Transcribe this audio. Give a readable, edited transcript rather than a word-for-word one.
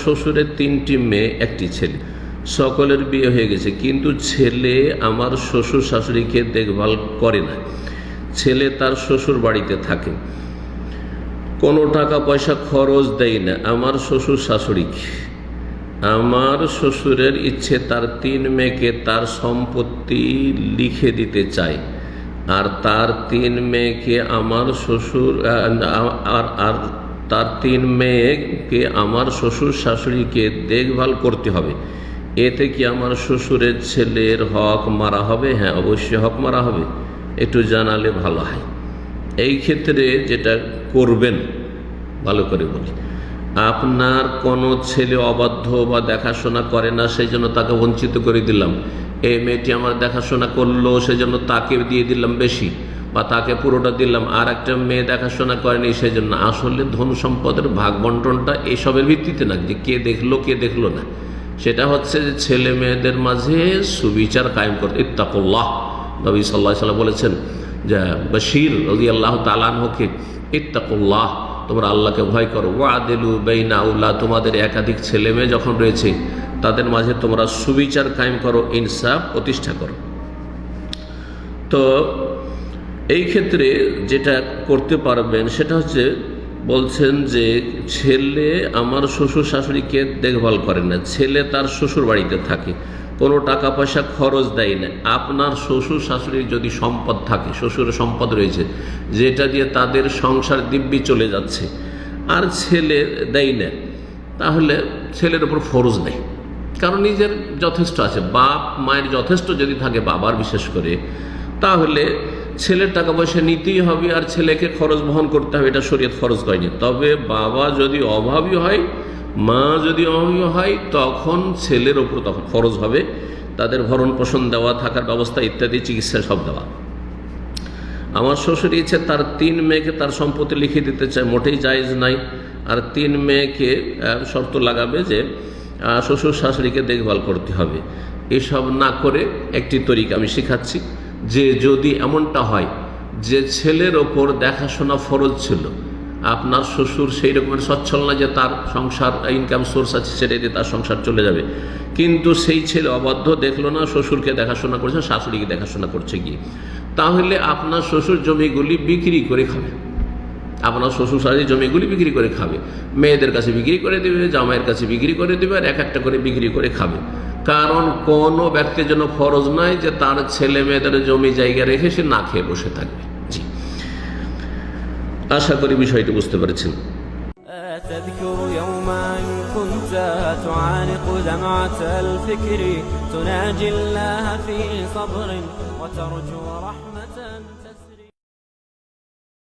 শ্বশুরের 3টি মেয়ে, একটি ছেলে, সকলের বিয়ে হয়ে গেছে, কিন্তু ছেলে আমার শ্বশুর শাশুড়িকে দেখভাল করে না। ছেলে তার শ্বশুর বাড়িতে থাকে, কোনো টাকা পয়সা খরচ দেয় না আমার শ্বশুর শাশুড়িকে। আমার শ্বশুরের ইচ্ছে তার 3 মেয়েকে তার সম্পত্তি লিখে দিতে চায়, আর তার 3 মেয়েকে আমার শ্বশুর আর তার 3 মেয়েকে আমার শ্বশুর শাশুড়িকে দেখভাল করতে হবে। এতে কি আমার শ্বশুরের ছেলের হক মারা হবে? হ্যাঁ, অবশ্যই হক মারা হবে। একটু জানালে ভালো হয়। এই ক্ষেত্রে যেটা করবেন, ভালো করে বলি, আপনার কোনো ছেলে অবাধ্য বা দেখাশোনা করে না, সেই জন্য তাকে বঞ্চিত করে দিলাম। এই মেয়েটি আমার দেখাশোনা করলো, সেই জন্য তাকে দিয়ে দিলাম বেশি, বা তাকে পুরোটা দিলাম। আর একটা মেয়ে দেখাশোনা করেনি, সেই জন্য। আসলে ধন সম্পদের ভাগ বন্টনটা এসবের ভিত্তিতে না, যে কে দেখলো কে দেখলো না। সেটা হচ্ছে যে ছেলে মেয়েদের মাঝে সুবিচার কায়েম করতে। ইত্তাকুল্লাহ, নবী সাল্লাল্লাহু আলাইহি ওয়াসাল্লাম বলেছেন যে বশীর রাদিয়াল্লাহু তাআলা আনহুকে, ইত্তাকুল্লাহ, তোমরা আল্লাহকে ভয় করো। ওয়াদিলু বাইনা আওলাদ, তোমাদের একাধিক ছেলে মেয়ে যখন রয়েছে তাদের মাঝে তোমরা সুবিচার কায়েম করো, ইনসাফ প্রতিষ্ঠা করো। তো এই ক্ষেত্রে যেটা করতে পারবেন সেটা হচ্ছে, বলছেন যে ছেলে আমার শ্বশুর শাশুড়িকে দেখভাল করে না, ছেলে তার শ্বশুর বাড়িতে থাকে, কোনো টাকা পয়সা খরচ দেয় না। আপনার শ্বশুর শাশুড়ির যদি সম্পদ থাকে, শ্বশুরের সম্পদ রয়েছে যেটা দিয়ে তাদের সংসার দিব্যি চলে যাচ্ছে, আর ছেলে দেয় না, তাহলে ছেলের উপর ফরজ নেই, কারণ নিজের যথেষ্ট আছে। বাপ মায়ের যথেষ্ট যদি থাকে, বাবার বিশেষ করে, তাহলে ছেলের টাকা পয়সা নিতেই হবে, আর ছেলেকে খরচ বহন করতে হবে, এটা শরীয়ত ফরজ করেনি। তবে বাবা যদি অভাবী হয়, মা যদি অভাবী হয়, তখন ছেলের ওপর তখন ফরজ হবে তাদের ভরণ পোষণ দেওয়া, থাকার ব্যবস্থা ইত্যাদি, চিকিৎসা সব দেওয়া। আমার শ্বশুর ইচ্ছে তার 3 মেয়েকে তার সম্পত্তি লিখে দিতে চায়, মোটেই জায়েজ নাই। আর 3 মেয়েকে শর্ত লাগাবে যে শ্বশুর শাশুড়িকে দেখভাল করতে হবে। এসব না করে একটি তরিকা আমি শেখাচ্ছি, যে যদি এমনটা হয় যে ছেলের ওপর দেখাশোনা ফরজ ছিল, আপনার শ্বশুর সেই রকমের সচ্ছল না যে তার সংসার ইনকাম সোর্স আছে সেটা দিয়ে তার সংসার চলে যাবে, কিন্তু সেই ছেলে অবাধ্য, দেখলো না শ্বশুরকে দেখাশোনা করছে, শাশুড়িকে দেখাশোনা করছে গিয়ে, তাহলে আপনার শ্বশুর জমিগুলি বিক্রি করে খাবে। আপনার শ্বশুর শাশুড়ি জমিগুলি বিক্রি করে খাবে, মেয়েদের কাছে বিক্রি করে দেবে, জামাইয়ের কাছে বিক্রি করে দেবে, আর একটা করে বিক্রি করে খাবে। কারণ কোনো ব্যক্তির জন্য ফরজ নয় যে তার ছেলে মেয়েদের জমি জায়গা রেখে সে না খেয়ে বসে থাকবে। জি, আশা করি বিষয়টি বুঝতে পেরেছেন। تذكر يوما كنت تعانق دمعة الفكر تناجي الله في صبر وترجو رحمة